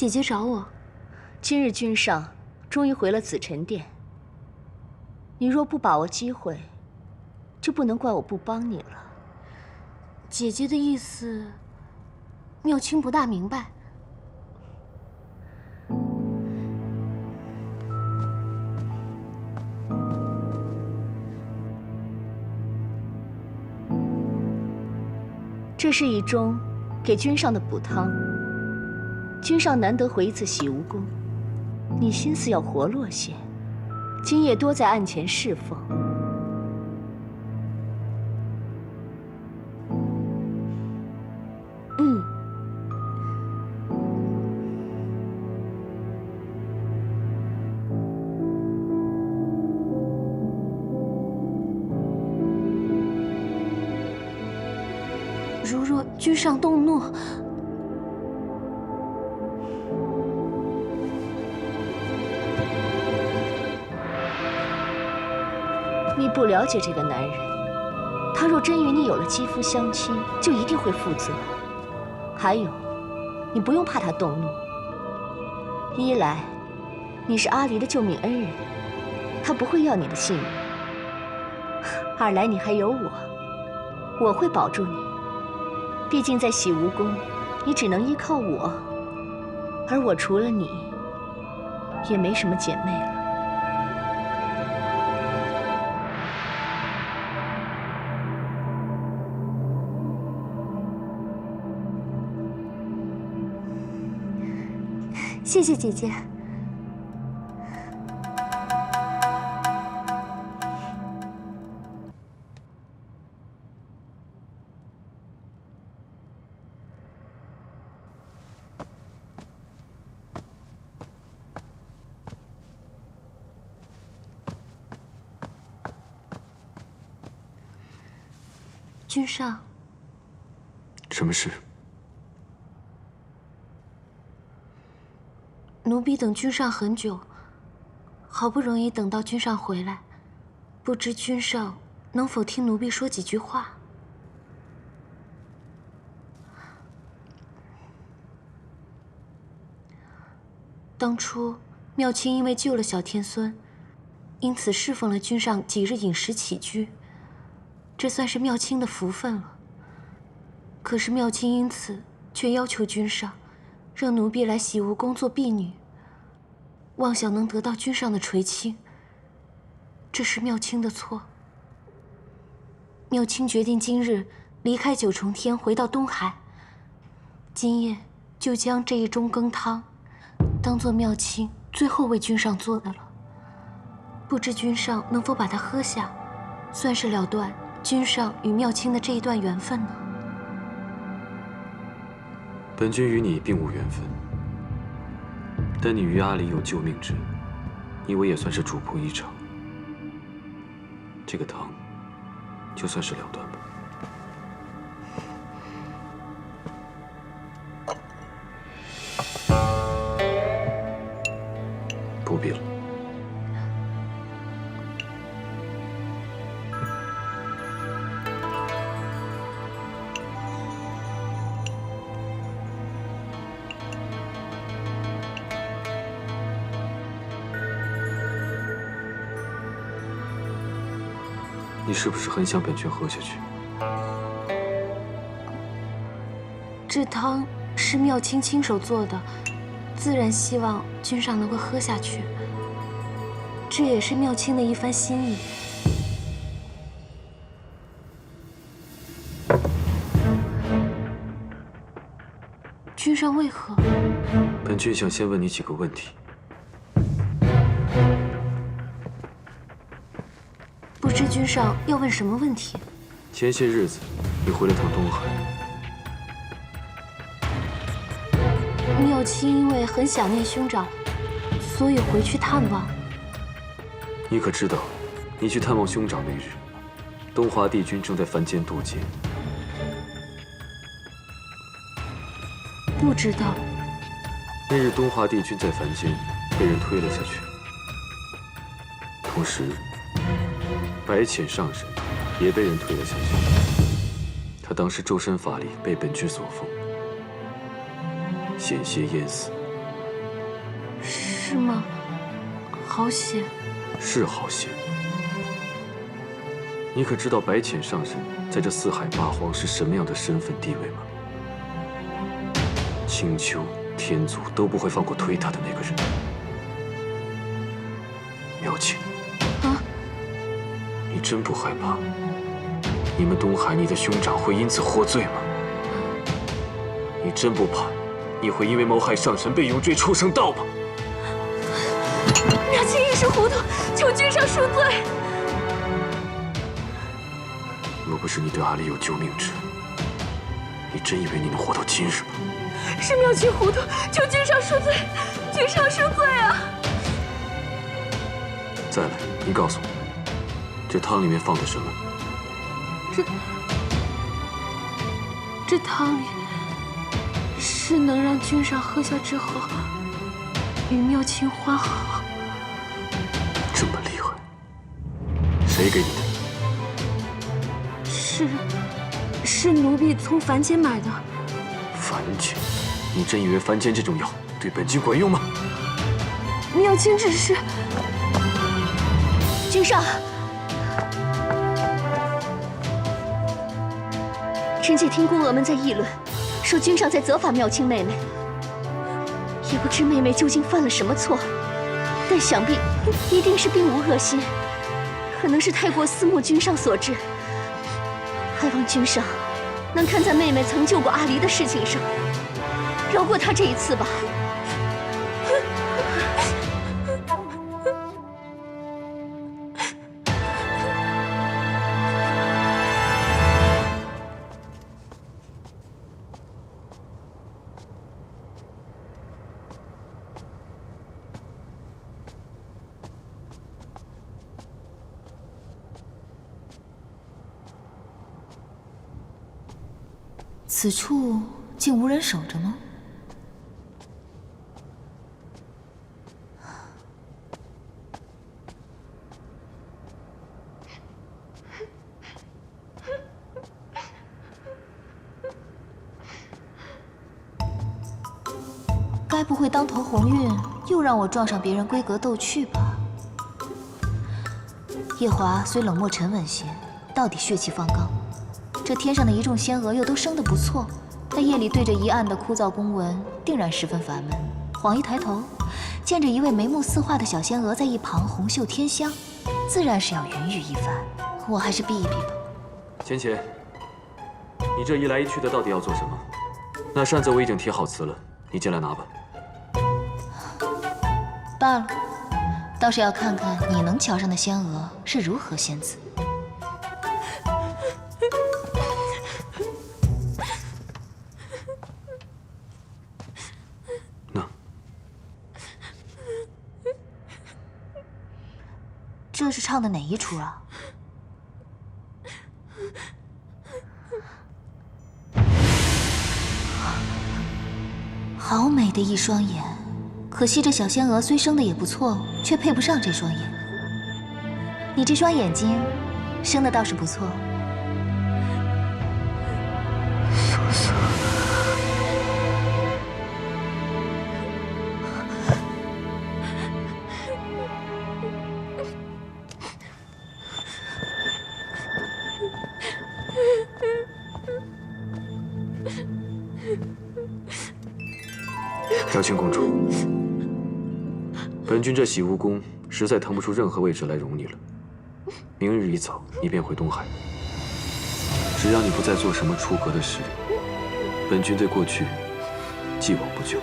姐姐找我。今日君上终于回了紫宸殿，你若不把握机会，就不能怪我不帮你了。姐姐的意思，妙清不大明白。这是一盅给君上的补汤。君上难得回一次洗梧宫，你心思要活络些，今夜多在案前侍奉。如若君上动怒，你不了解这个男人，他若真与你有了肌肤相亲，就一定会负责。还有，你不用怕他动怒。一来，你是阿离的救命恩人，他不会要你的性命；二来，你还有我，我会保住你。毕竟在洗梧宫，你只能依靠我，而我除了你，也没什么姐妹了。谢谢姐姐。君上，什么事？奴婢等君上很久，好不容易等到君上回来，不知君上能否听奴婢说几句话？当初妙清因为救了小天孙，因此侍奉了君上几日饮食起居，这算是妙清的福分了。可是妙清因此却要求君上让奴婢来洗梧宫做婢女，妄想能得到君上的垂青。这是妙清的错。妙清决定今日离开九重天，回到东海。今夜就将这一盅羹汤当做妙清最后为君上做的了。不知君上能否把它喝下，算是了断君上与妙清的这一段缘分呢？本君与你并无缘分，但你与阿离有救命之恩，你我也算是主仆一场。这个汤，就算是了断吧。不必了。你是不是很想本君喝下去？这汤是妙清亲手做的，自然希望君上能够喝下去。这也是妙清的一番心意。君上为何？本君想先问你几个问题。不知君上要问什么问题？前些日子，你回了趟东海。妙清因为很想念兄长，所以回去探望。你可知道，你去探望兄长那日，东华帝君正在凡间渡劫。不知道。那日东华帝君在凡间被人推了下去，同时白浅上人也被人推了下去。他当时周身法力被本君所封，险些淹死。是吗？好险！是好险。你可知道白浅上人在这四海八荒是什么样的身份地位吗？青丘、天族都不会放过推他的那个人。苗青，你真不害怕你们东海你的兄长会因此获罪吗？你真不怕你会因为谋害上神被永坠畜生道吗？苗青一时糊涂，求君上恕罪。若不是你对阿离有救命之恩，你真以为你能活到今日吗？是苗青糊涂，求君上恕罪，君上恕罪啊！再来，你告诉我，这汤里面放的什么？这汤里是能让君上喝下之后与妙清欢好。这么厉害，谁给你的？是奴婢从凡间买的。凡间？你真以为凡间这种药对本君管用吗？妙清只是……君上，臣妾听宫娥们在议论，说君上在责罚妙清妹妹，也不知妹妹究竟犯了什么错，但想必一定是并无恶心，可能是太过思慕君上所致。还望君上能看在妹妹曾救过阿离的事情上，饶过她这一次吧。此处竟无人守着吗？该不会当头鸿运又让我撞上别人闺阁斗趣吧？夜华虽冷漠沉稳些，到底血气方刚。这天上的一众仙娥又都生得不错，但夜里对着一案的枯燥公文，定然十分烦闷。晃一抬头，见着一位眉目似画的小仙娥在一旁红袖添香，自然是要云雨一番。我还是避一避吧。浅浅，你这一来一去的到底要做什么？那扇子我已经贴好词了，你进来拿吧。罢了，倒是要看看你能瞧上的仙娥是如何仙姿。这是唱的哪一出啊？好美的一双眼，可惜这小仙娥虽生的也不错，却配不上这双眼。你这双眼睛，生的倒是不错。叔叔。妙清公主，本君这洗梧宫实在腾不出任何位置来容你了。明日一早，你便回东海。只要你不再做什么出格的事，本君对过去既往不咎，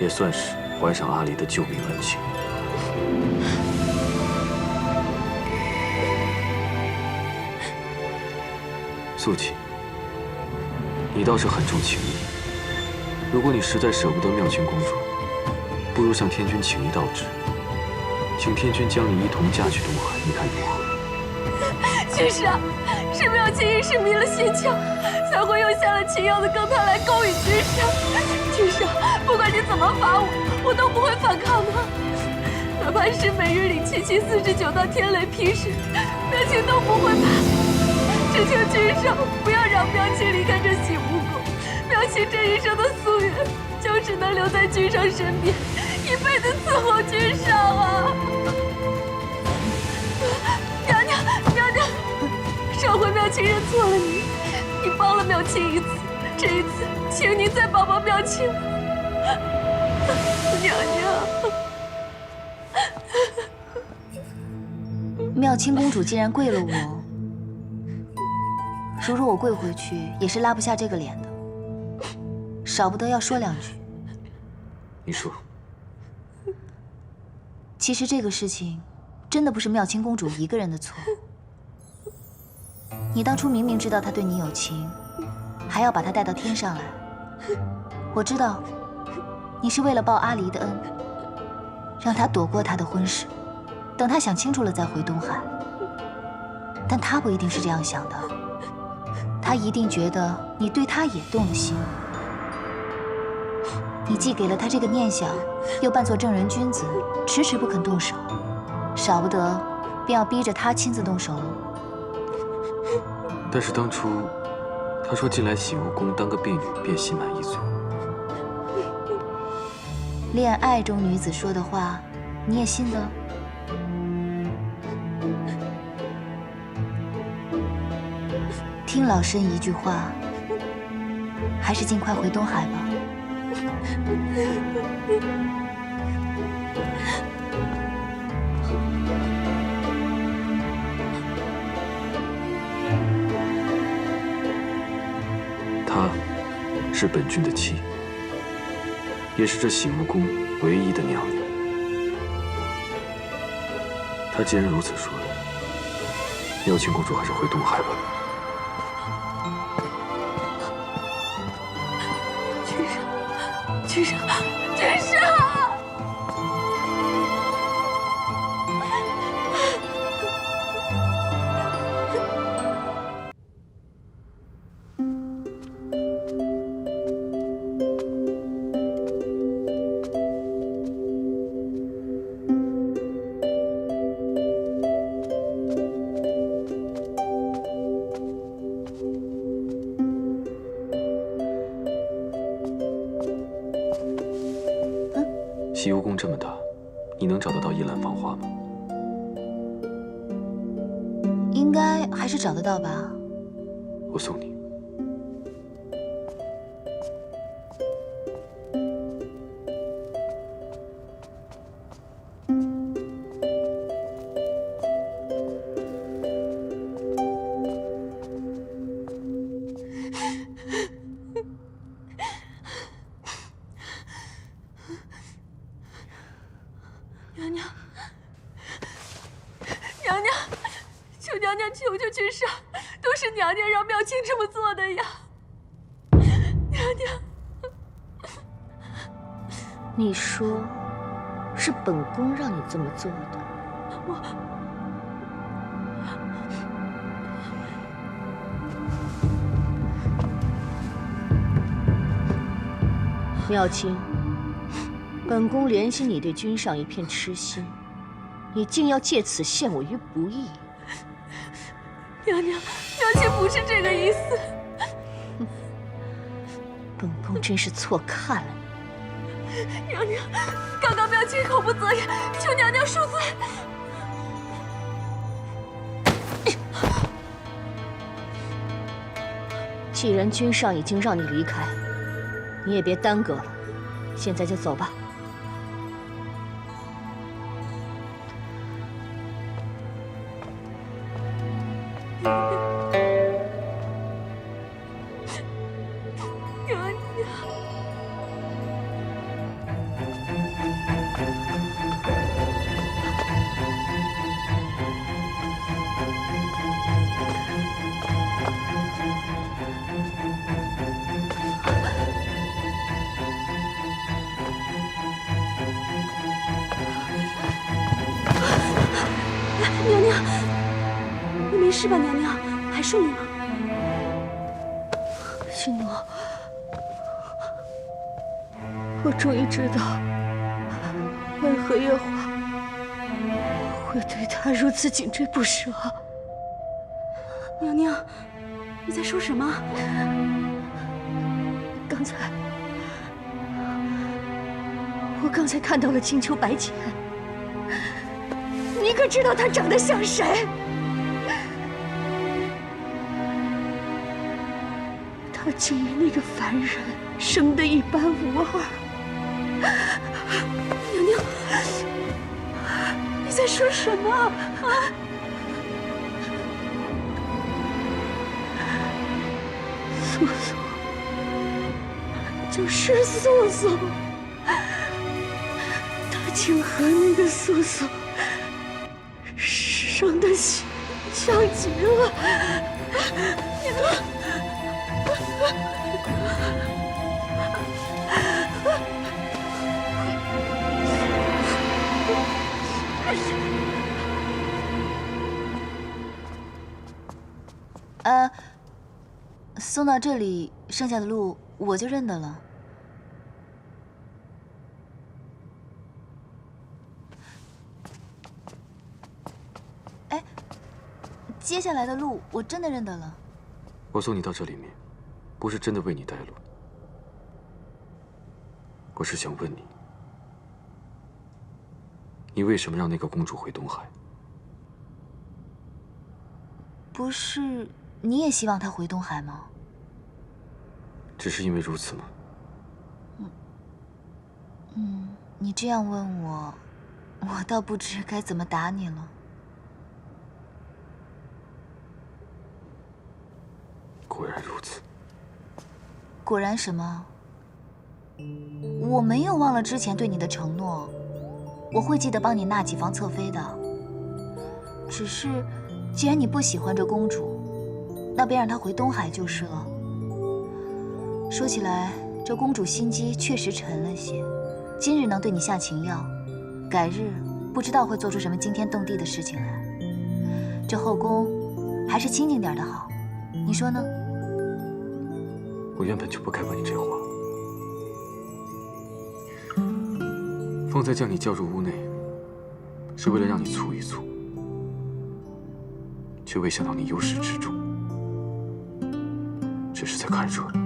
也算是还上阿离的救命恩情。素锦，你倒是很重情义。如果你实在舍不得妙清公主，不如向天君请一道旨，请天君将你一同嫁去东海，你看如何？君上，是妙清一时迷了心窍，才会用下了秦药的羹汤来勾引君上。君上，不管你怎么罚我，我都不会反抗的。哪怕是每日里7749道天雷劈石，妙清都不会怕。只求君上不要让妙清离开这洗梧宫。妙清这一生的夙愿，就只能留在君上身边，一辈子伺候君上啊！娘娘，娘娘，上回妙清认错了你，你帮了妙清一次，这一次，请您再帮帮妙清。娘娘。 妙清公主既然跪了我，如若我跪回去，也是拉不下这个脸的，少不得要说两句。你说，其实这个事情，真的不是妙清公主一个人的错。你当初明明知道她对你有情，还要把她带到天上来。我知道，你是为了报阿离的恩，让她躲过她的婚事。 等他想清楚了再回东海，但他不一定是这样想的。他一定觉得你对他也动了心。你既给了他这个念想，又扮作正人君子，迟迟不肯动手，少不得便要逼着他亲自动手喽。但是当初他说进来洗梧宫当个婢女便心满意足。恋爱中女子说的话，你也信的？ 听老身一句话，还是尽快回东海吧。她是本君的妻，也是这洗梧宫唯一的娘娘。她既然如此说，妙清公主还是回东海吧。 君上，君上！洗梧宫这么大，你能找得到一兰芳花吗？应该还是找得到吧。我送你。娘娘，娘娘，求娘娘救救君上，都是娘娘让妙清这么做的呀！娘娘，你说，是本宫让你这么做的？妙清，本宫怜惜你对君上一片痴心，你竟要借此陷我于不义。娘娘，妙清不是这个意思。本宫真是错看了你。娘娘，刚刚妙清口不择言，求娘娘恕罪。既然君上已经让你离开，你也别耽搁了，现在就走吧。娘娘。娘娘，你没事吧？娘娘，还顺利吗？心诺，我终于知道为何月华会对他如此紧追不舍。娘娘，你在说什么？刚才我我刚才看到了青丘白简，你可知道她长得像谁？她竟与那个凡人生得一般无二。娘娘，你在说什么啊？素素，就是素素，她竟和那个素素生得像极了。送到这里，剩下的路我就认得了。哎，接下来的路我真的认得了。我送你到这里面，不是真的为你带路，我是想问你，你为什么让那个公主回东海？不是你也希望她回东海吗？只是因为如此吗？你这样问我，我倒不知该怎么答你了。果然如此。果然什么？我没有忘了之前对你的承诺，我会记得帮你纳几房侧妃的。只是，既然你不喜欢这公主，那便让她回东海就是了。说起来，这公主心机确实沉了些，今日能对你下情药，改日不知道会做出什么惊天动地的事情来。这后宫还是清静点的好，你说呢？我原本就不该问你这话。方才将你叫入屋内，是为了让你促一促，却未想到你由始至终只是在看热闹。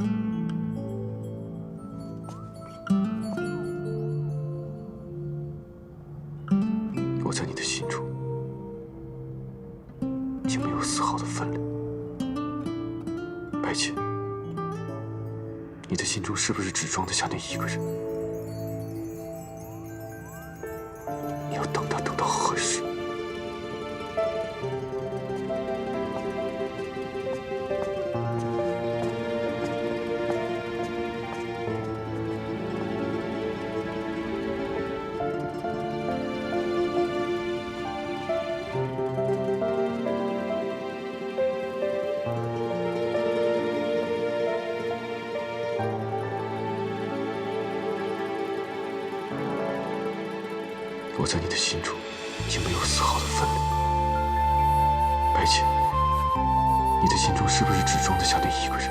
我在你的心中竟没有丝毫的分量。白浅，你的心中是不是只装得下那一个人？你要等他等到何时？我在你的心中竟没有丝毫的分量。白浅，你的心中是不是只装得下那一个人？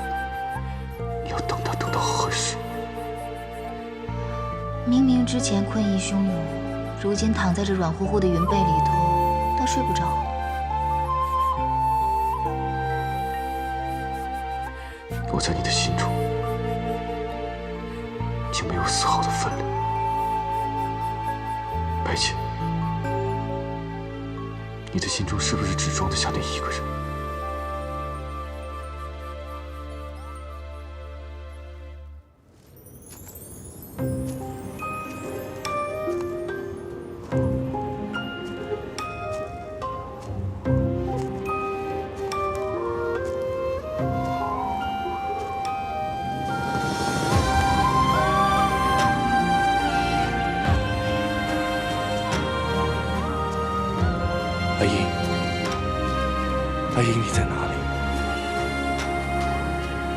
你要等他等到何时？明明之前困意汹涌，如今躺在这软乎乎的云被里头，倒睡不着。我在你的心中竟没有丝毫的分量。白浅，你的心中是不是只装得下那一个人？阿英，阿英，你在哪里？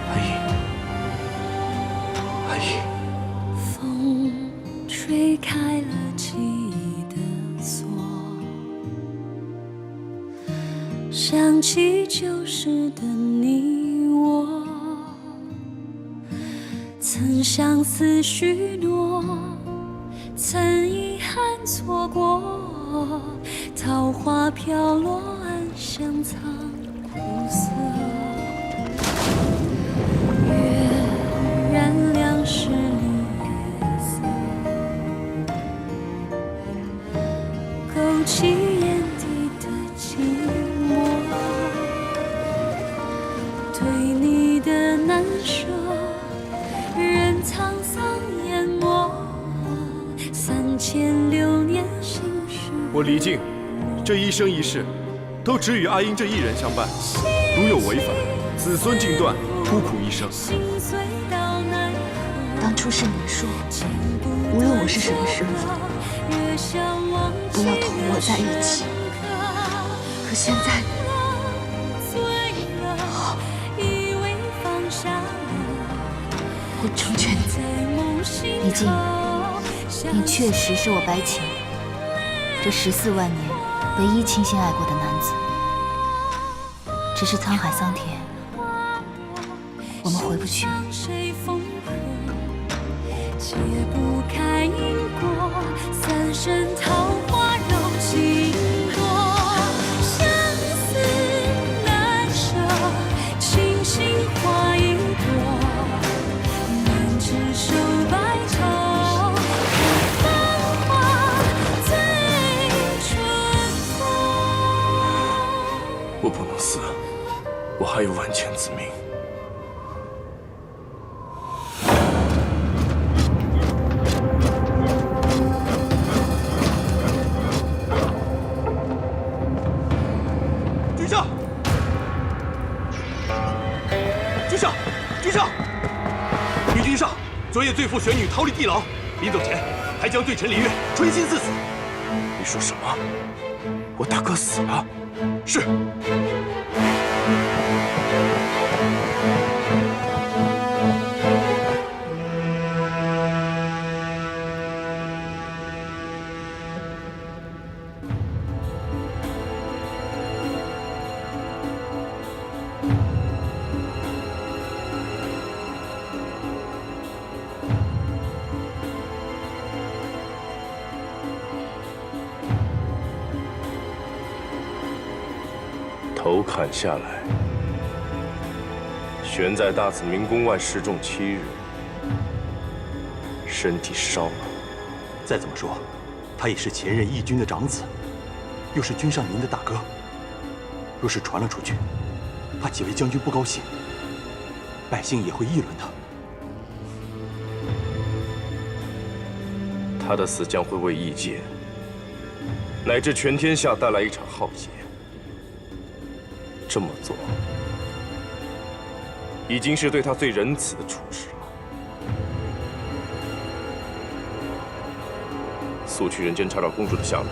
阿英，阿英。风吹开了记忆的锁，想起旧时的你我，曾相思许诺，曾遗憾错过。桃花飘落，暗香藏苦涩。月燃亮时离色，我黎靖这一生一世，都只与阿英这一人相伴。如有违反，子孙尽断，孤苦一生。当初是你说，无论我是什么身份，不要同我在一起。可现在，好，我成全你。黎靖，你确实是我白浅这14万年唯一倾心爱过的男子。只是沧海桑田，我们回不去了。解不开因果，三生桃花柔情多，相思难舍，清心花一朵，难执手白头，繁华醉春风。我不能死，我还有万千子民。昨夜罪妇玄女逃离地牢，临走前还将罪臣李月春心似死。你说什么？我大哥死了？是。头砍下来，悬在大紫明宫外示众7日，身体烧了。再怎么说，他也是前任义军的长子，又是君上您的大哥。若是传了出去，怕几位将军不高兴，百姓也会议论他。他的死将会为异界乃至全天下带来一场浩劫。这么做，已经是对他最仁慈的处置了。速去人间查找公主的下落，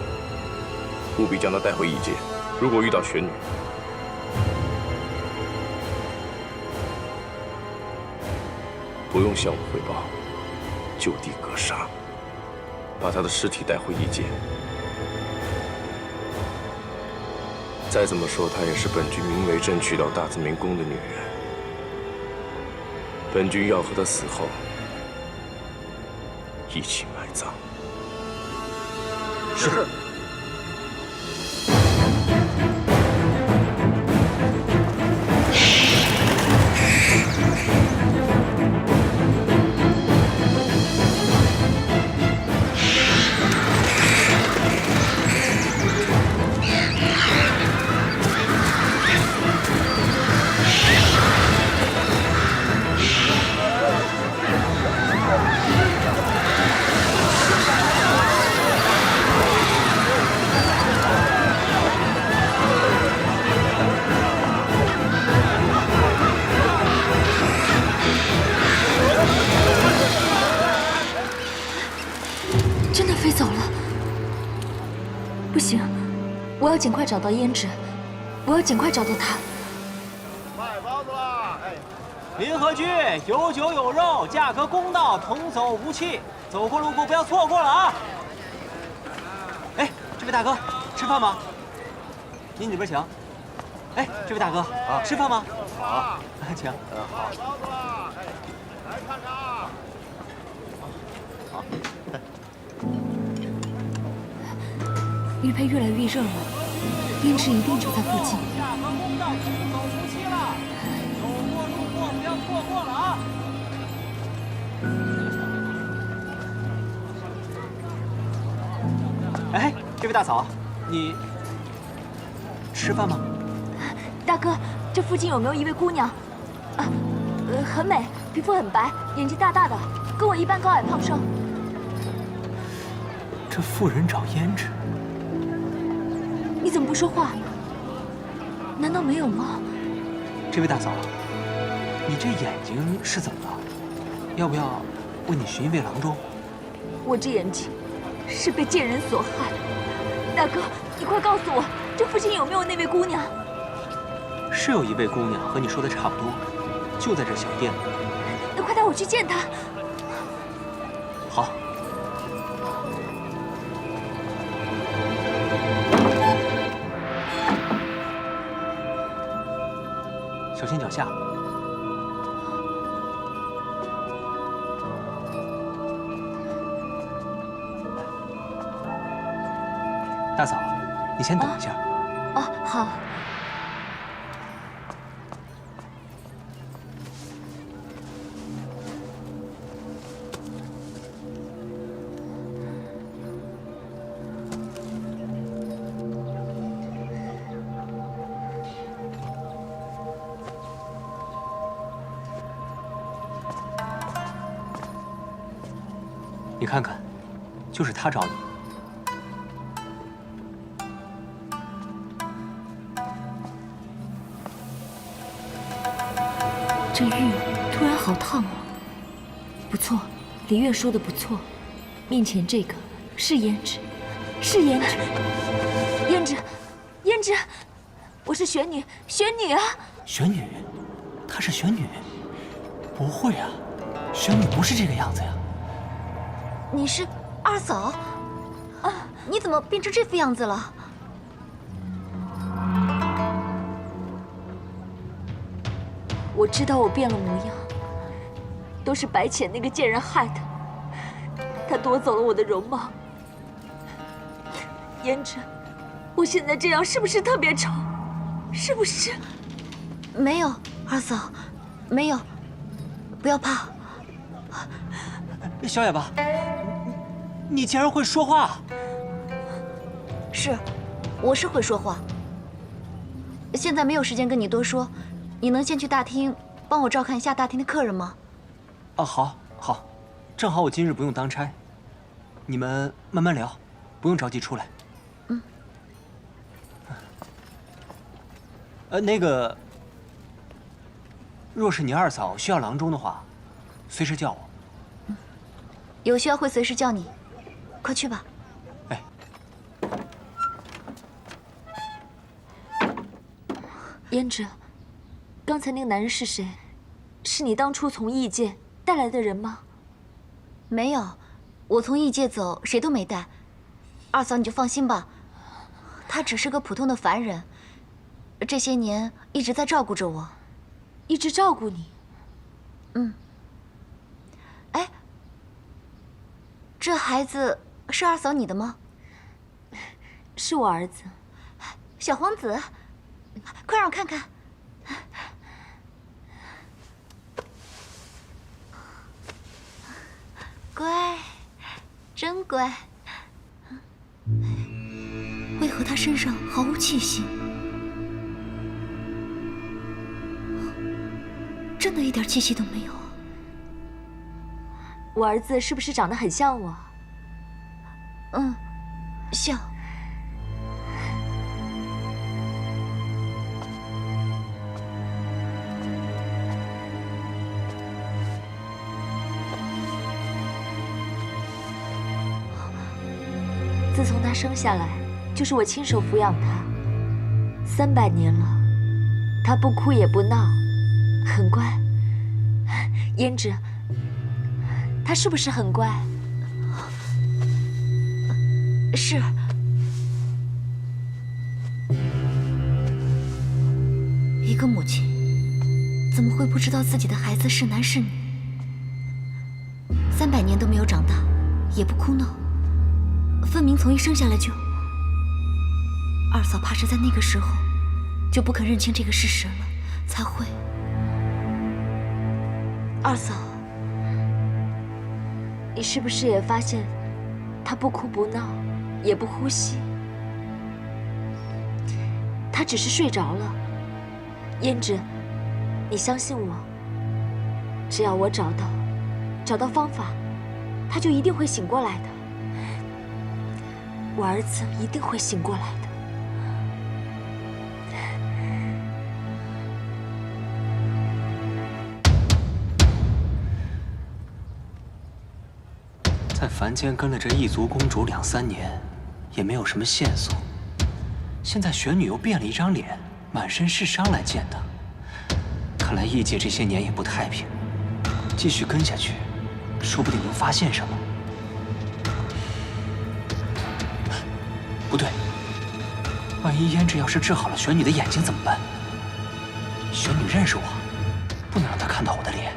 务必将她带回异界。如果遇到玄女，不用向我汇报，就地格杀，把她的尸体带回异界。再怎么说，她也是本君明为朕娶到大紫明宫的女人。本君要和她死后一起埋葬。是。我要尽快找到胭脂，我要尽快找到她。卖包子啦！哎，临河居有酒有肉，价格公道，童叟无欺。走过路过不要错过了啊！哎，这位大哥，吃饭吗？您里边请。哎，这位大哥，啊，吃饭吗？好，请。好。卖包子啦！哎，来看看啊！好。玉佩越来越热了，胭脂一定就在附近。价格公道，童叟无欺了。走过路过不要错过了啊！哎，这位大嫂，你吃饭吗？大哥，这附近有没有一位姑娘？啊，很美，皮肤很白，眼睛大大的，跟我一般高矮胖瘦。这妇人找胭脂，你怎么不说话？难道没有吗？这位大嫂，你这眼睛是怎么了？要不要为你寻一位郎中？我这眼睛是被贱人所害。大哥，你快告诉我，这附近有没有那位姑娘？是有一位姑娘和你说的差不多，就在这小店里。那快带我去见她。好。小心脚下。大嫂，你先等一下。哦，好。你看看，就是他找你。这玉突然好烫哦。不错，李月说的不错，面前这个是胭脂，是胭脂。胭脂，胭脂，我是玄女，玄女啊！玄女，她是玄女？不会啊，玄女不是这个样子呀。你是二嫂？啊，你怎么变成这副样子了？我知道我变了模样，都是白浅那个贱人害的。他夺走了我的容貌。胭脂，我现在这样是不是特别丑？是不是？没有，二嫂，没有，不要怕。小哑巴，你竟然会说话！是，我是会说话。现在没有时间跟你多说，你能先去大厅帮我照看一下大厅的客人吗？哦，好，好，正好我今日不用当差，你们慢慢聊，不用着急出来。嗯。那个，若是你二嫂需要郎中的话，随时叫我。有需要会随时叫你，快去吧。哎，胭脂，刚才那个男人是谁？是你当初从异界带来的人吗？没有，我从异界走，谁都没带。二嫂你就放心吧，他只是个普通的凡人，这些年一直在照顾着我，一直照顾你。嗯。哎。这孩子是二嫂你的吗？是我儿子，小皇子，快让我看看。乖，真乖。为何他身上毫无气息？真的一点气息都没有。我儿子是不是长得很像我？嗯，像。自从他生下来，就是我亲手抚养他，300年了，他不哭也不闹，很乖。胭脂。他是不是很乖？是。一个母亲怎么会不知道自己的孩子是男是女？300年都没有长大，也不哭闹，分明从一生下来就……二嫂怕是在那个时候就不肯认清这个事实了，才会……二嫂。你是不是也发现，他不哭不闹，也不呼吸？他只是睡着了。胭脂，你相信我，只要我找到方法，他就一定会醒过来的。我儿子一定会醒过来的。在凡间跟了这异族公主2、3年，也没有什么线索。现在玄女又变了一张脸，满身是伤来见他。看来异界这些年也不太平，继续跟下去，说不定能发现什么。不对，万一胭脂要是治好了玄女的眼睛怎么办？玄女认识我，不能让她看到我的脸。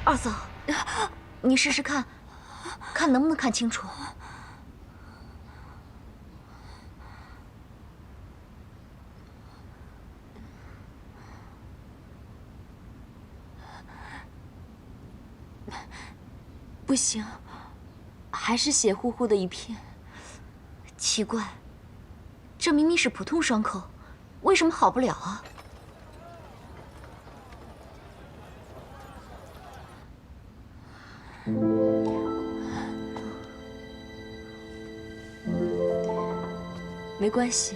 二嫂，你试试看，看能不能看清楚。不行，还是血乎乎的一片。奇怪，这明明是普通伤口，为什么好不了啊？没关系，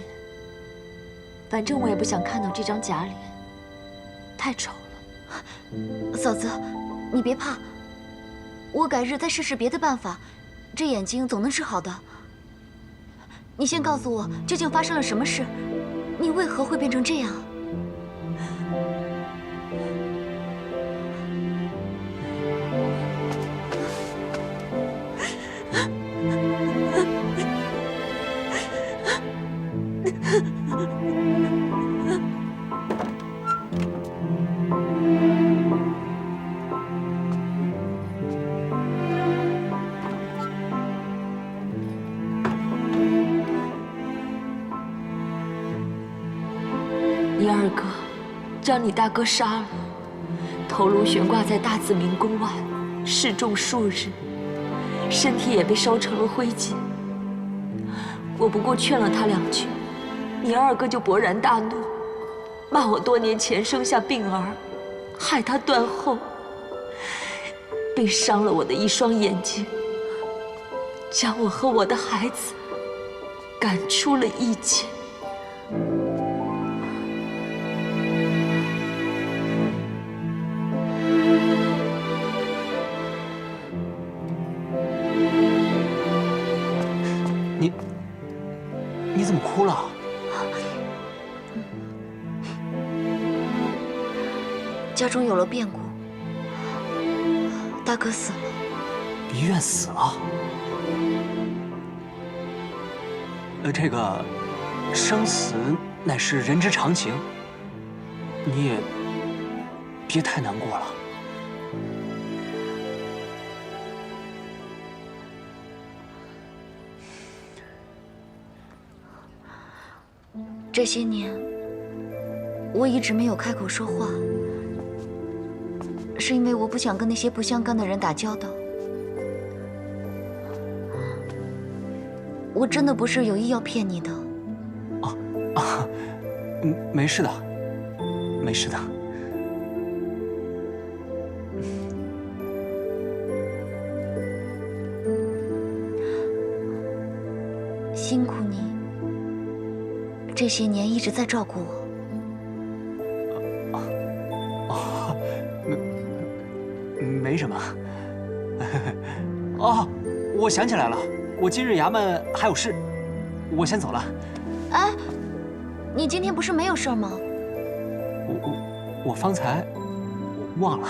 反正我也不想看到这张假脸，太丑了。嫂子，你别怕，我改日再试试别的办法，这眼睛总能治好的。你先告诉我，究竟发生了什么事？你为何会变成这样？你二哥将你大哥杀了，头颅悬挂在大紫明宫外，示众数日，身体也被烧成了灰烬。我不过劝了他2句，你二哥就勃然大怒，骂我多年前生下病儿，害他断后，并伤了我的一双眼睛，将我和我的孩子赶出了异界。你怎么哭了？家中有了变故，大哥死了。离院死了？这个生死乃是人之常情，你也别太难过了。这些年，我一直没有开口说话，是因为我不想跟那些不相干的人打交道。我真的不是有意要骗你的。没事的，没事的。辛苦你这些年一直在照顾我。没什么。哦，我想起来了，我今日衙门还有事，我先走了。哎，你今天不是没有事吗？我方才忘了。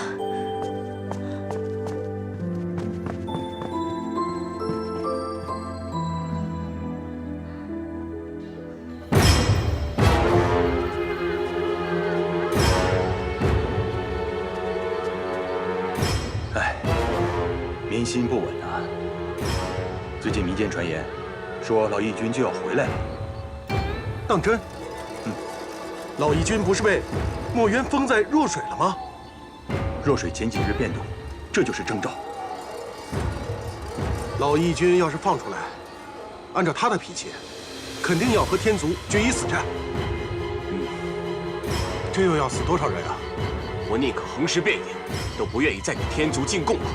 民心不稳啊。最近民间传言，说老义军就要回来了。当真？老义军不是被墨渊封在弱水了吗？弱水前几日变动，这就是征兆。老义军要是放出来，按照他的脾气，肯定要和天族决一死战。这又要死多少人啊？我宁可横尸遍野，都不愿意再给天族进贡了。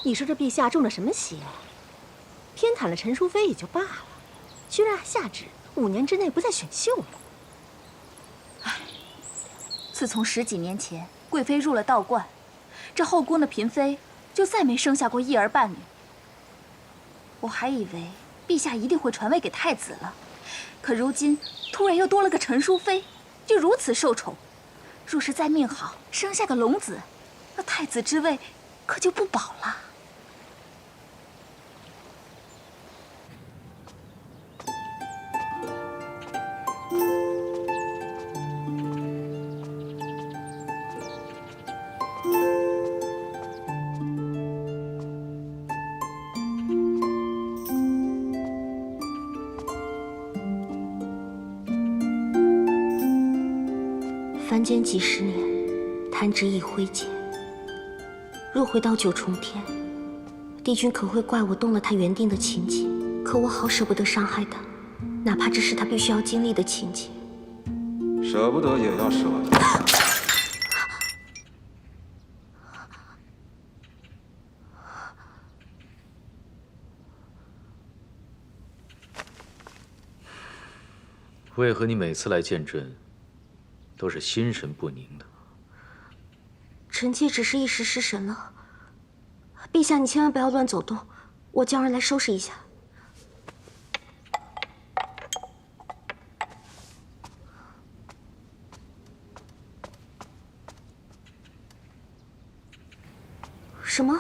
你说这陛下中了什么邪？偏袒了陈淑妃也就罢了，居然还下旨5年之内不再选秀了。唉，自从10几年前贵妃入了道观，这后宫的嫔妃就再没生下过一儿半女。我还以为陛下一定会传位给太子了，可如今突然又多了个陈淑妃，就如此受宠。若是再命好，生下个龙子，那太子之位可就不保了。凡间几十年，弹指一挥间。若回到9重天，帝君可会怪我动了他原定的情景？可我好舍不得伤害他，哪怕这是他必须要经历的情景。舍不得也要舍得。为何你每次来见朕，都是心神不宁的？臣妾只是一时失神了。陛下，你千万不要乱走动，我叫人来收拾一下。什么？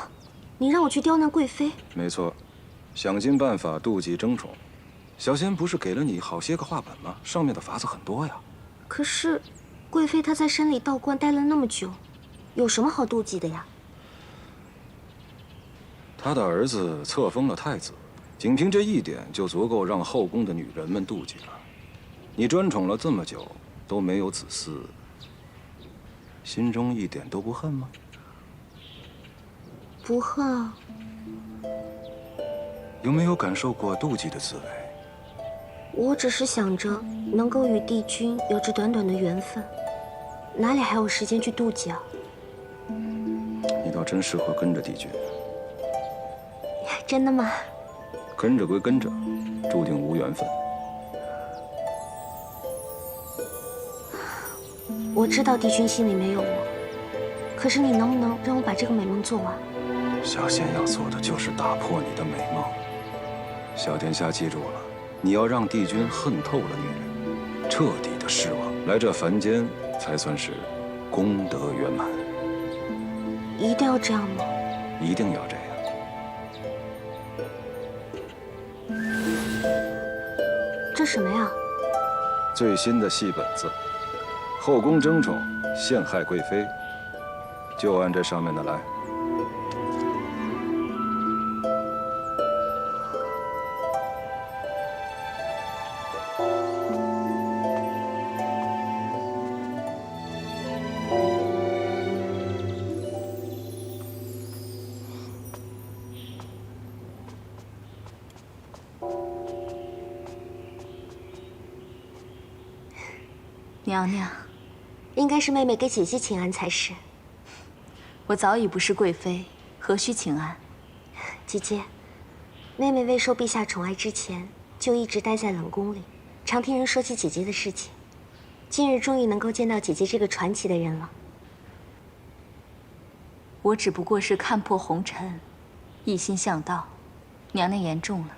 你让我去刁难贵妃？没错，想尽办法妒忌争宠。小仙不是给了你好些个画本吗？上面的法子很多呀。可是，贵妃她在山里道观待了那么久，有什么好妒忌的呀？他的儿子册封了太子，仅凭这一点就足够让后宫的女人们妒忌了。你专宠了这么久，都没有子嗣，心中一点都不恨吗？不恨啊。有没有感受过妒忌的滋味？我只是想着能够与帝君有着短短的缘分，哪里还有时间去妒忌啊？你倒真适合跟着帝君。真的吗？跟着归跟着，注定无缘分。我知道帝君心里没有我，可是你能不能让我把这个美梦做完？小仙要做的就是打破你的美梦。小殿下记住了，你要让帝君恨透了女人，彻底的失望，来这凡间才算是功德圆满。一定要这样吗？一定要这样。这什么呀？最新的戏本子，后宫争宠，陷害贵妃，就按这上面的来。娘娘，应该是妹妹给姐姐请安才是。我早已不是贵妃，何须请安？姐姐，妹妹未受陛下宠爱之前，就一直待在冷宫里，常听人说起姐姐的事情。今日终于能够见到姐姐这个传奇的人了。我只不过是看破红尘，一心向道，娘娘言重了。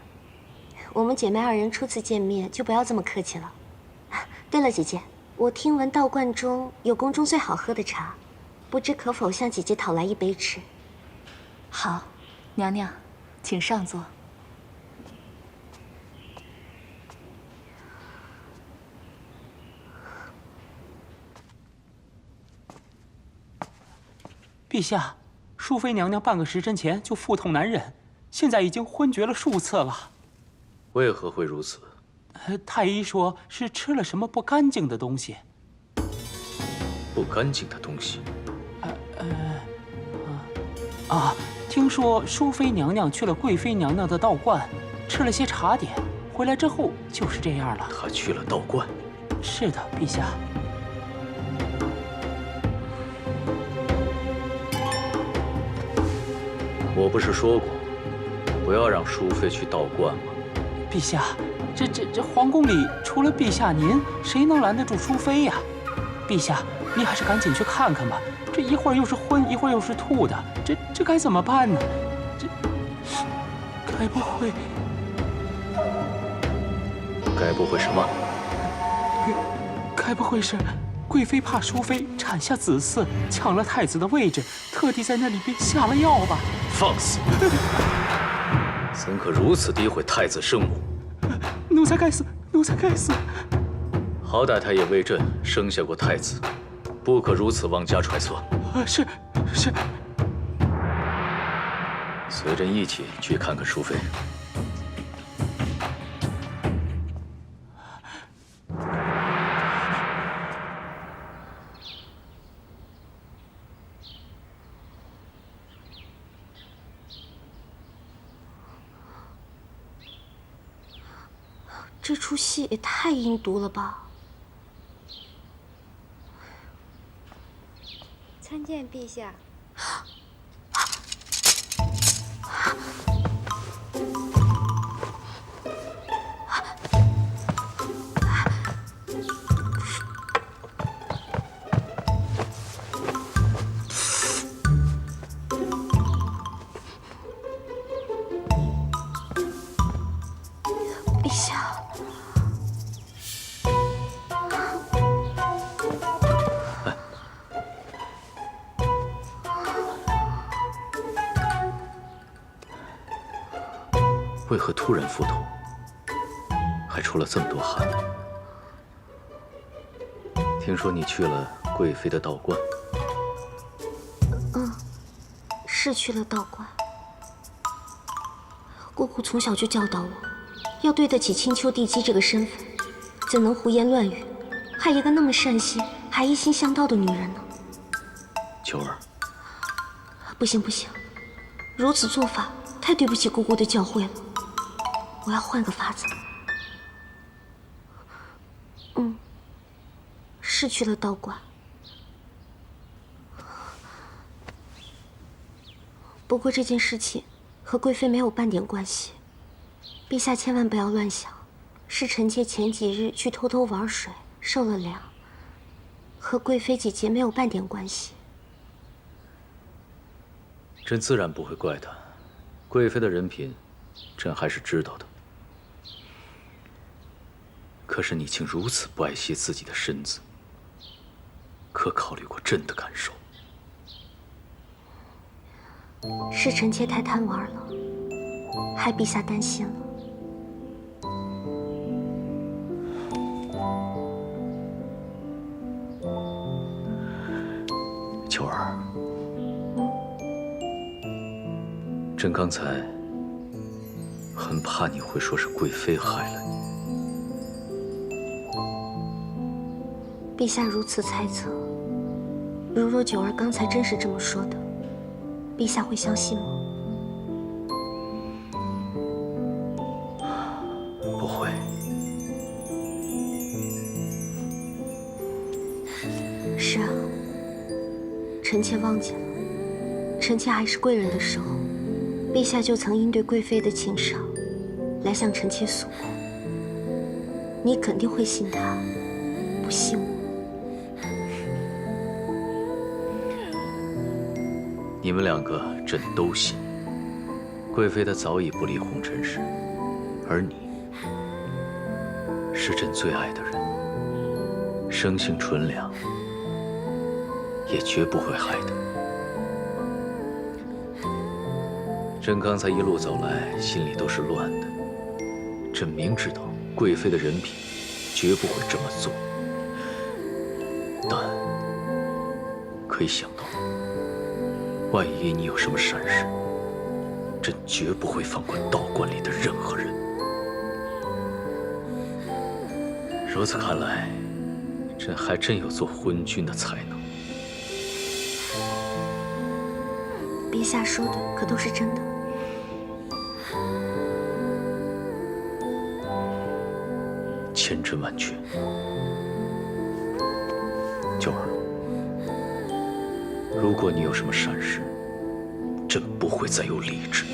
我们姐妹二人初次见面，就不要这么客气了。对了，姐姐，我听闻道观中有宫中最好喝的茶，不知可否向姐姐讨来一杯吃？好，娘娘，请上座。陛下，淑妃娘娘半个时辰前就腹痛难忍，现在已经昏厥了数次了。为何会如此？太医说是吃了什么不干净的东西。不干净的东西？听说淑妃娘娘去了贵妃娘娘的道观，吃了些茶点，回来之后就是这样了。她去了道观？是的，陛下。我不是说过，不要让淑妃去道观吗？陛下，这皇宫里除了陛下您，谁能拦得住淑妃呀？陛下，您还是赶紧去看看吧。这一会儿又是昏，一会儿又是吐的，这该怎么办呢？该不会什么？该不会是贵妃怕淑妃产下子嗣，抢了太子的位置，特地在那里边下了药吧？放肆！怎可如此诋毁太子生母？奴才该死，奴才该死！好歹他也为朕生下过太子，不可如此妄加揣测。是。随朕一起去看看淑妃。这出戏也太阴毒了吧！参见陛下。陛下。为何突然腹痛，还出了这么多汗？听说你去了贵妃的道观。是去了道观。姑姑从小就教导我，要对得起青丘帝姬这个身份，怎能胡言乱语，害一个那么善心还一心向道的女人呢？秋儿，不行，如此做法太对不起姑姑的教诲了。我要换个法子。是去了道观，不过这件事情和贵妃没有半点关系。陛下千万不要乱想，是臣妾前几日去偷偷玩水，受了凉，和贵妃姐姐没有半点关系。朕自然不会怪她，贵妃的人品，朕还是知道的。可是你竟如此不爱惜自己的身子，可考虑过朕的感受？是臣妾太贪玩了，害陛下担心了。秋儿，朕刚才很怕你会说是贵妃害了你。陛下如此猜测，如若九儿刚才真是这么说的，陛下会相信吗？不会。是啊，臣妾忘记了，臣妾还是贵人的时候，陛下就曾因对贵妃的情少，来向臣妾诉苦。你肯定会信他，不信我。你们两个朕都信。贵妃她早已不理红尘事，而你是朕最爱的人，生性纯良，也绝不会害的。朕刚才一路走来，心里都是乱的。朕明知道贵妃的人品绝不会这么做，但可以想到，万一你有什么闪失，朕绝不会放过道观里的任何人。如此看来，朕还真有做昏君的才能。陛下说的可都是真的。千真万确。九儿，如果你有什么闪失，朕不会再有理智。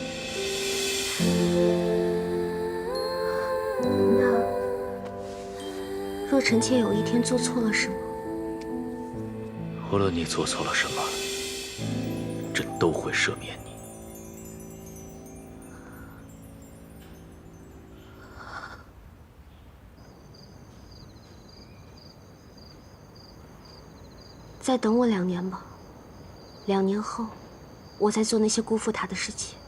那若臣妾有一天做错了什么，无论你做错了什么，朕都会赦免你。再等我2年吧。2年后，我再做那些辜负他的事情。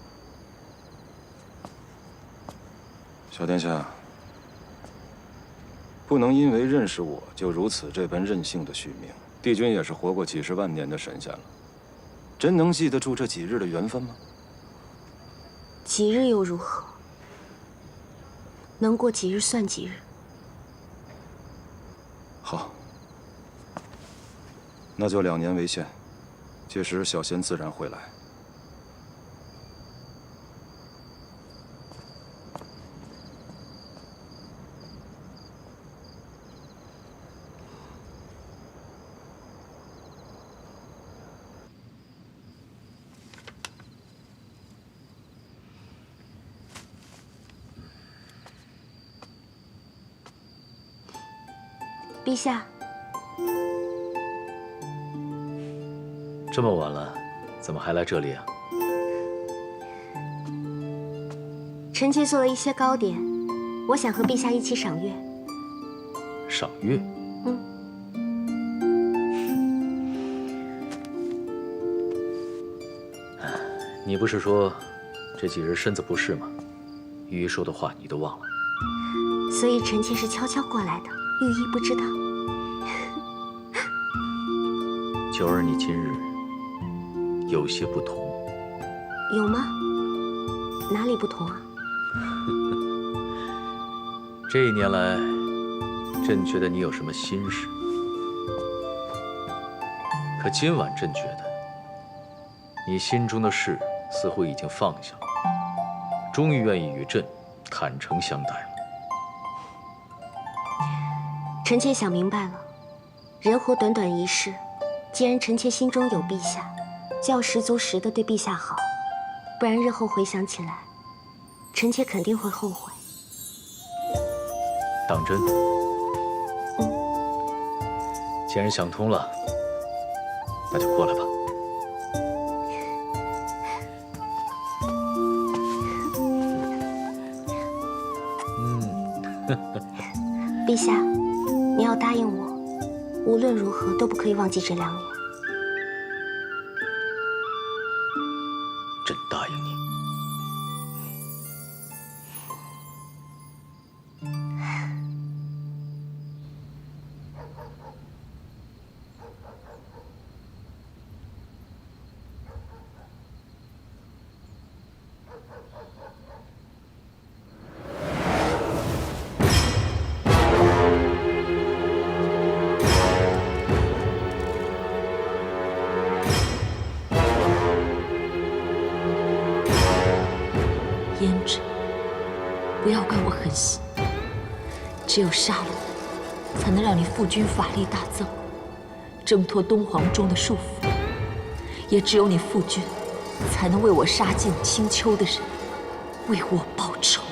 小殿下，不能因为认识我就如此这般任性的续命。帝君也是活过几十万年的神仙了，真能记得住这几日的缘分吗？几日又如何？能过几日算几日。好，那就2年为限，届时小仙自然会来。陛下，这么晚了，怎么还来这里啊？臣妾做了一些糕点，我想和陛下一起赏月。赏月？你不是说这几日身子不适吗？御医说的话你都忘了？所以臣妾是悄悄过来的，御医不知道。九儿，你今日有些不同。有吗？哪里不同啊？这1年来，朕觉得你有什么心事，可今晚朕觉得，你心中的事似乎已经放下了，终于愿意与朕坦诚相待了。臣妾想明白了，人活短短一世，既然臣妾心中有陛下，就要10足10的对陛下好，不然日后回想起来，臣妾肯定会后悔。当真？既然想通了，那就过来吧。陛下，你要答应我，无论如何都不可以忘记这2年。朕答应你。胭脂，不要怪我狠心，只有杀了我，才能让你父君法力大增，挣脱东皇钟的束缚。也只有你父君，才能为我杀尽青丘的人为我报仇。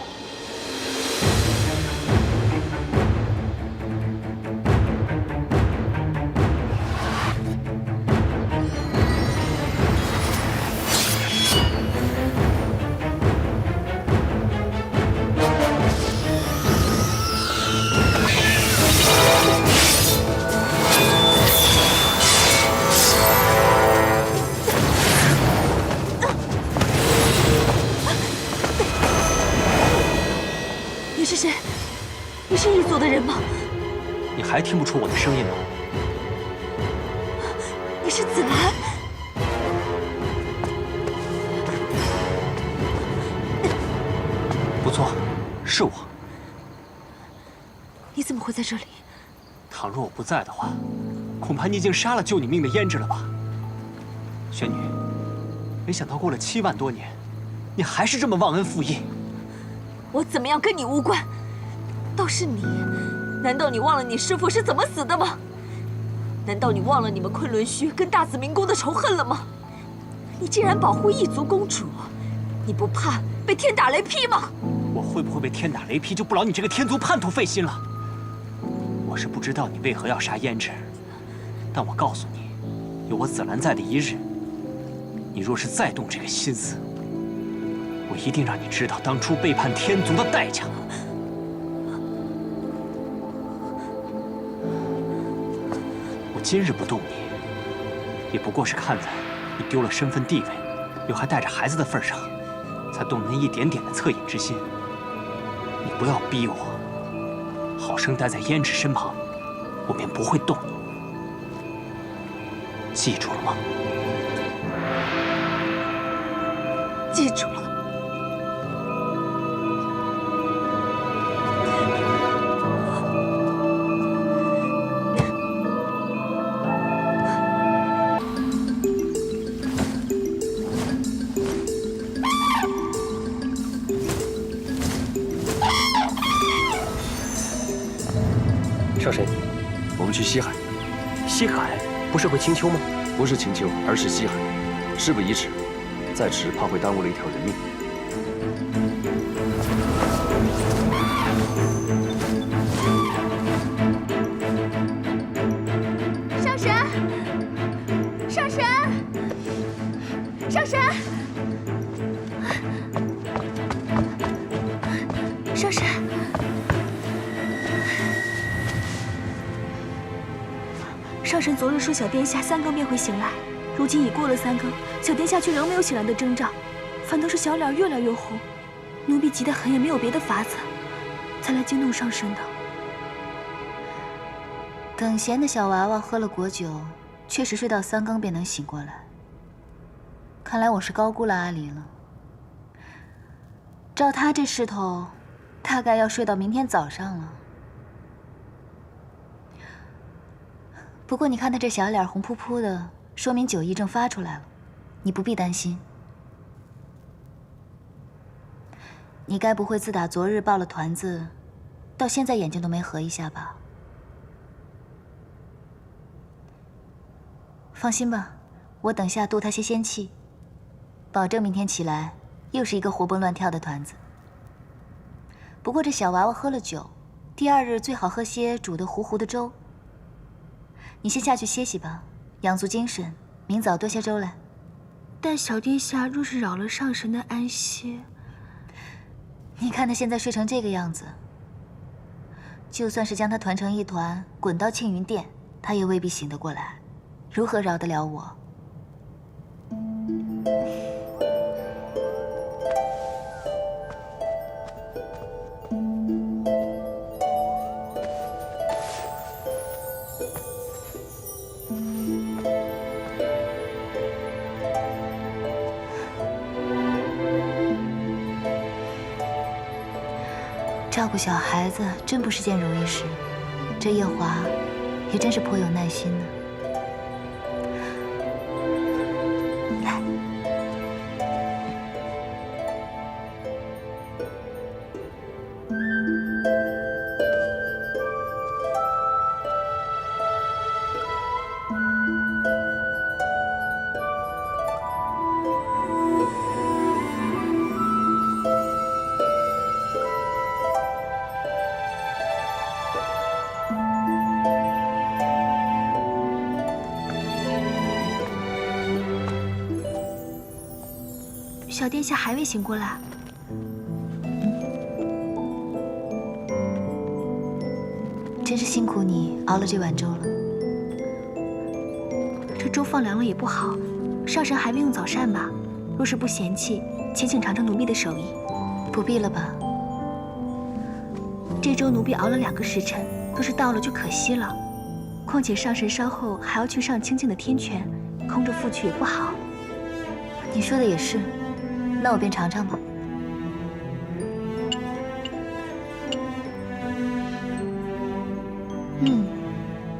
你是谁？你是异族的人吗？你还听不出我的声音吗？你是紫兰。不错，是我。你怎么会在这里？倘若我不在的话，恐怕你已经杀了救你命的胭脂了吧？玄女，没想到过了7万多年，你还是这么忘恩负义。我怎么样跟你无关，倒是你。难道你忘了你师父是怎么死的吗？难道你忘了你们昆仑虚跟大紫明宫的仇恨了吗？你竟然保护异族公主，你不怕被天打雷劈吗？我会不会被天打雷劈，就不劳你这个天族叛徒费心了。我是不知道你为何要杀胭脂，但我告诉你，有我紫兰在的一日，你若是再动这个心思，我一定让你知道当初背叛天族的代价。我今日不动你，也不过是看在你丢了身份地位，又还带着孩子的份上，才动了那一点点的恻隐之心。你不要逼我，好生待在胭脂身旁，我便不会动你。记住了吗？记住了。上神，我们去西海。西海不是回青丘吗？不是青丘，而是西海。事不宜迟，再迟怕会耽误了一条人命。上神，上神，上神，上神。上神昨日说小殿下3更便会醒来，如今已过了3更，小殿下却仍没有醒来的征兆，反倒是小脸越来越红。奴婢急得很，也没有别的法子，才来惊动上神的。耿贤的小娃娃喝了果酒，确实睡到3更便能醒过来。看来我是高估了阿离了。照他这势头，大概要睡到明天早上了。不过你看他这小脸红扑扑的，说明酒意正发出来了，你不必担心。你该不会自打昨日抱了团子，到现在眼睛都没合一下吧？放心吧，我等下渡他些仙气，保证明天起来又是一个活蹦乱跳的团子。不过这小娃娃喝了酒，第2日最好喝些煮得糊糊的粥。你先下去歇息吧，养足精神，明早多些粥来。但小殿下若是扰了上神的安歇，你看他现在睡成这个样子，就算是将他团成一团，滚到庆云殿，他也未必醒得过来，如何饶得了我？照顾小孩子真不是件容易事，这夜华也真是颇有耐心呢。来，小殿下还未醒过来。真是辛苦你熬了这碗粥了。这粥放凉了也不好，上神还未用早膳吧？若是不嫌弃，且请尝尝奴婢的手艺。不必了吧？这粥奴婢熬了2个时辰，若是倒了就可惜了。况且上神稍后还要去上清静的天泉，空着腹去也不好。你说的也是，那我便尝尝吧。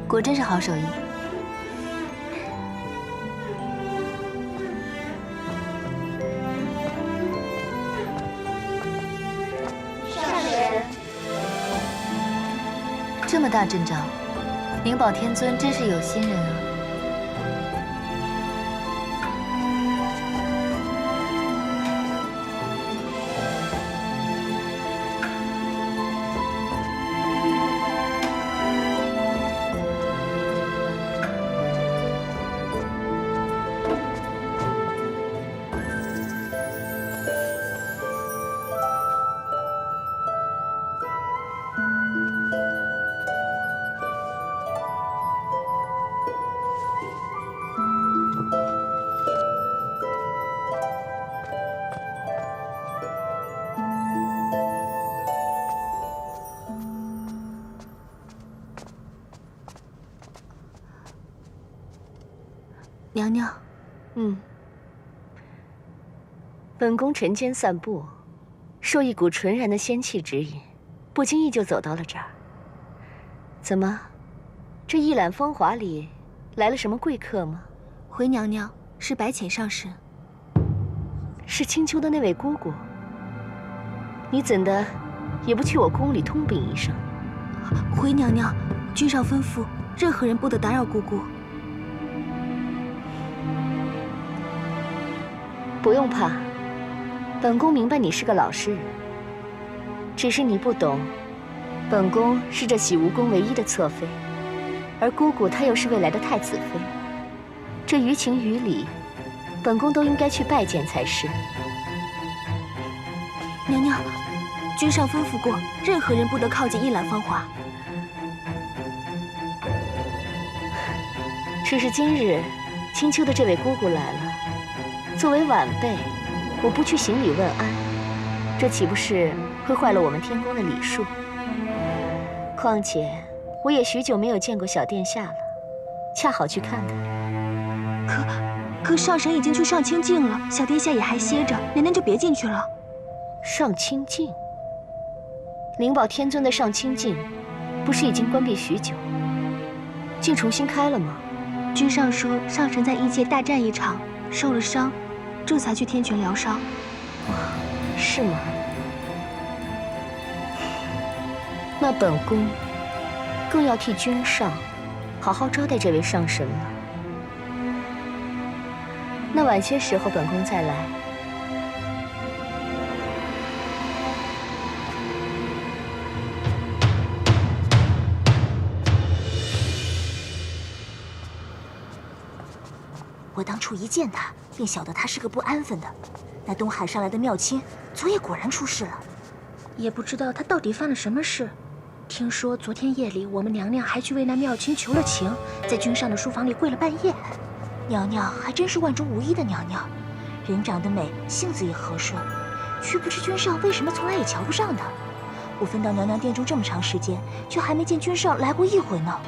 果真是好手艺。上人，这么大阵仗，灵宝天尊真是有心人啊。娘娘，本宫晨间散步，受一股纯然的仙气指引，不经意就走到了这儿。怎么，这一览芳华里来了什么贵客吗？回娘娘，是白浅上神。是青丘的那位姑姑。你怎的也不去我宫里通禀一声？回娘娘，君上吩咐，任何人不得打扰姑姑。不用怕，本宫明白你是个老实人，只是你不懂，本宫是这洗梧宫唯一的侧妃，而姑姑她又是未来的太子妃，这于情于理，本宫都应该去拜见才是。娘娘，君上吩咐过，任何人不得靠近一览芳华。只是今日青丘的这位姑姑来了。作为晚辈，我不去行礼问安，这岂不是会坏了我们天宫的礼数？况且我也许久没有见过小殿下了，恰好去看看。可上神已经去上清静了，小殿下也还歇着，娘娘就别进去了。上清静？灵宝天尊的上清静，不是已经关闭许久，竟重新开了吗？君上说上神在异界大战一场，受了伤。这才去天泉疗伤，是吗？那本宫更要替君上好好招待这位上神了。那晚些时候，本宫再来。我当初一见他，便晓得他是个不安分的。那东海上来的妙卿，昨夜果然出事了。也不知道他到底犯了什么事。听说昨天夜里，我们娘娘还去为那妙卿求了情，在君上的书房里跪了半夜。娘娘还真是万中无一的娘娘，人长得美，性子也和顺，却不知君上为什么从来也瞧不上她。我分到娘娘殿中这么长时间，却还没见君上来过一回呢。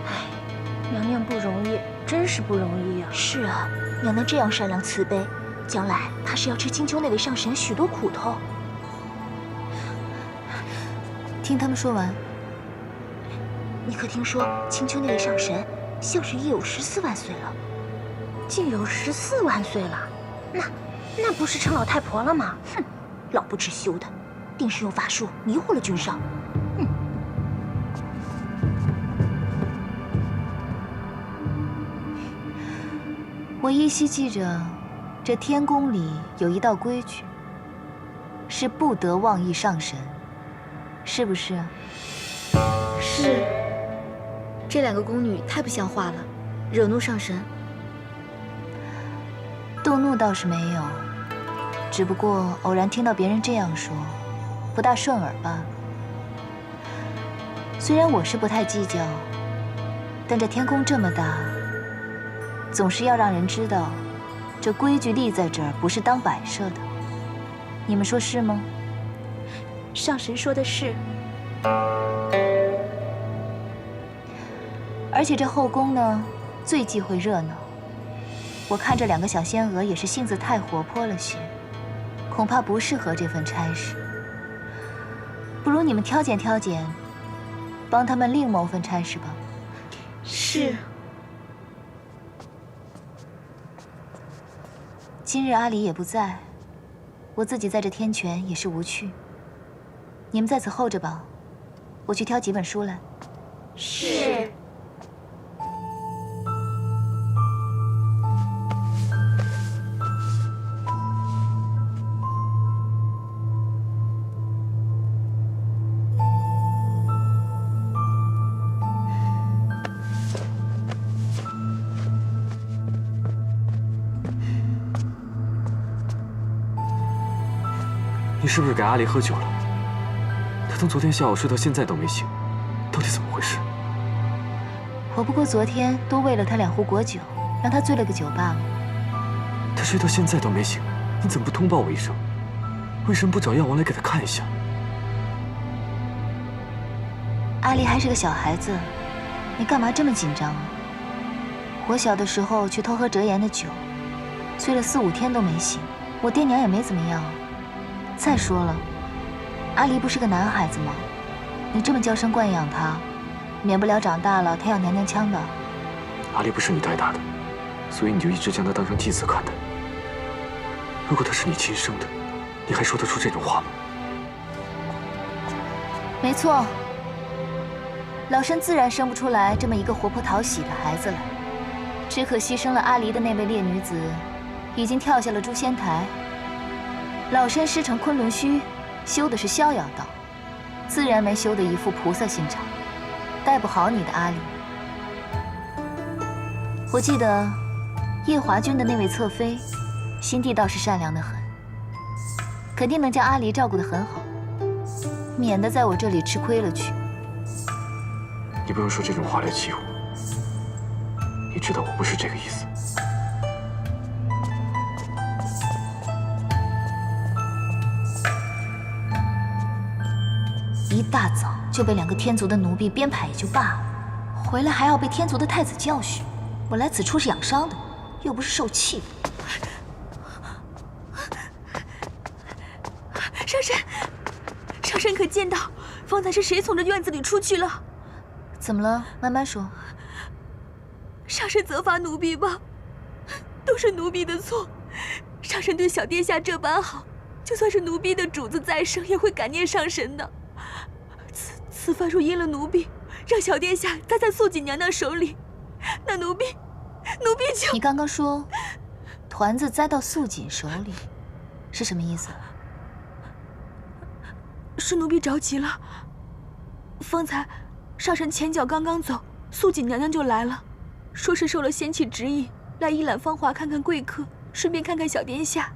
唉，娘娘不容易。真是不容易呀！是啊，娘娘这样善良慈悲，将来怕是要吃青丘那位上神许多苦头。听他们说完，你可听说青丘那位上神，像是已有14万岁了？竟有14万岁了？那不是成老太婆了吗？哼，老不知羞的，定是用法术迷惑了君上。我依稀记着，这天宫里有一道规矩，是不得妄议上神，是不是啊？是。这2个宫女太不像话了，惹怒上神。动怒倒是没有，只不过偶然听到别人这样说，不大顺耳罢了。虽然我是不太计较，但这天宫这么大，总是要让人知道，这规矩立在这儿不是当摆设的。你们说是吗？上神说的是。而且这后宫呢，最忌讳热闹。我看这2个小仙娥也是性子太活泼了些，恐怕不适合这份差事。不如你们挑拣挑拣，帮他们另谋份差事吧。是。今日阿离也不在，我自己在这天泉也是无趣。你们在此候着吧，我去挑几本书来。是。你是不是给阿离喝酒了？他从昨天下午睡到现在都没醒，到底怎么回事？我不过昨天多喂了他2壶果酒，让他醉了个酒罢了。他睡到现在都没醒，你怎么不通报我一声？为什么不找药王来给他看一下？阿离还是个小孩子，你干嘛这么紧张啊？我小的时候去偷喝折颜的酒，醉了4、5天都没醒，我爹娘也没怎么样。再说了，阿离不是个男孩子吗？你这么娇生惯养他，免不了长大了他要娘娘腔的。阿离不是你带大的，所以你就一直将他当成继子看待。如果他是你亲生的，你还说得出这种话吗？没错，老身自然生不出来这么一个活泼讨喜的孩子来。只可惜生了阿离的那位烈女子，已经跳下了诛仙台。老身师承昆仑虚，修的是逍遥道，自然没修得一副菩萨心肠，带不好你的阿离。我记得夜华君的那位侧妃，心地倒是善良的很，肯定能将阿离照顾得很好，免得在我这里吃亏了去。你不用说这种话来欺负我，你知道我不是这个意思。一大早就被2个天族的奴婢编排也就罢了，回来还要被天族的太子教训。我来此处是养伤的，又不是受气的。上神，上神可见到方才是谁从这院子里出去了？怎么了？慢慢说。上神责罚奴婢吧，都是奴婢的错。上神对小殿下这般好，就算是奴婢的主子再生，也会感念上神的。此番若因了奴婢，让小殿下栽在素锦娘娘手里，那奴婢就……你刚刚说团子栽到素锦手里，是什么意思？是奴婢着急了。方才上神前脚刚刚走，素锦娘娘就来了，说是受了仙气指引，来一览芳华看看贵客，顺便看看小殿下。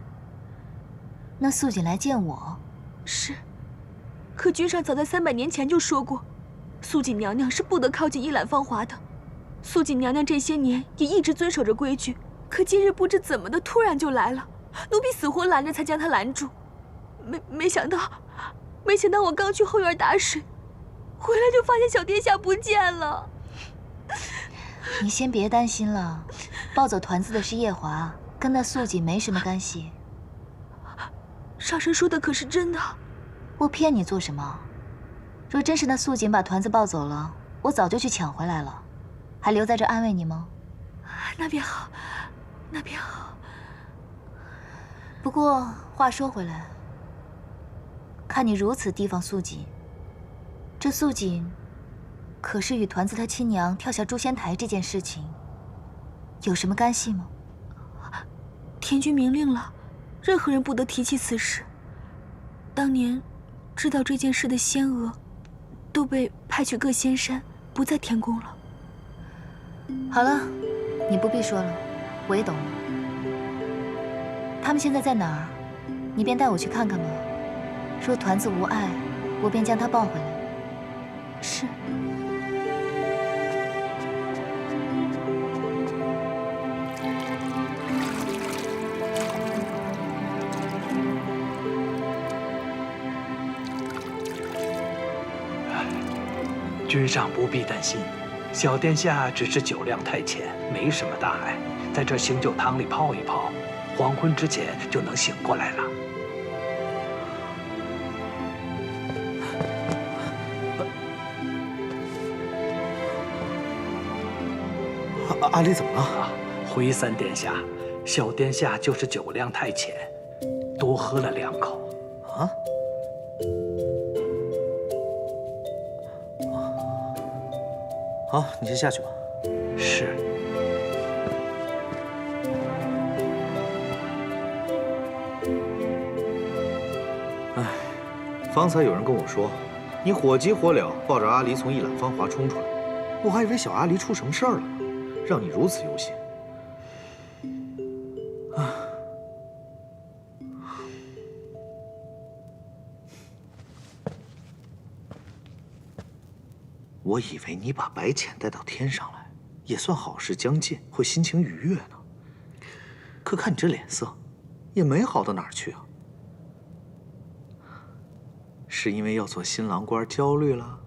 那素锦来见我？是。可君上早在300年前就说过，素锦娘娘是不得靠近一览芳华的。素锦娘娘这些年也一直遵守着规矩，可今日不知怎么的突然就来了，奴婢死活拦着才将她拦住。没想到我刚去后院打水，回来就发现小殿下不见了。你先别担心了，抱走团子的是夜华，跟那素锦没什么干系。上神说的可是真的？我骗你做什么？若真是那素锦把团子抱走了，我早就去抢回来了，还留在这安慰你吗？那便好，那便好。不过话说回来，看你如此提防素锦，这素锦可是与团子他亲娘跳下诛仙台这件事情有什么干系吗？天君明令了，任何人不得提起此事。当年知道这件事的仙娥，都被派去各仙山，不在天宫了。好了，你不必说了，我也懂了。他们现在在哪儿？你便带我去看看吧。若团子无碍，我便将他抱回来。是。君上不必担心，小殿下只是酒量太浅，没什么大碍，在这醒酒汤里泡一泡，黄昏之前就能醒过来了。阿离怎么了？回三殿下，小殿下就是酒量太浅，多喝了2口。啊？好，你先下去吧。是。哎，方才有人跟我说，你火急火燎抱着阿离从一览芳华冲出来，我还以为小阿离出什么事儿了呢，让你如此忧心。啊。我以为你把白浅带到天上来，也算好事将近，会心情愉悦呢。可看你这脸色，也没好到哪儿去啊。是因为要做新郎官焦虑了？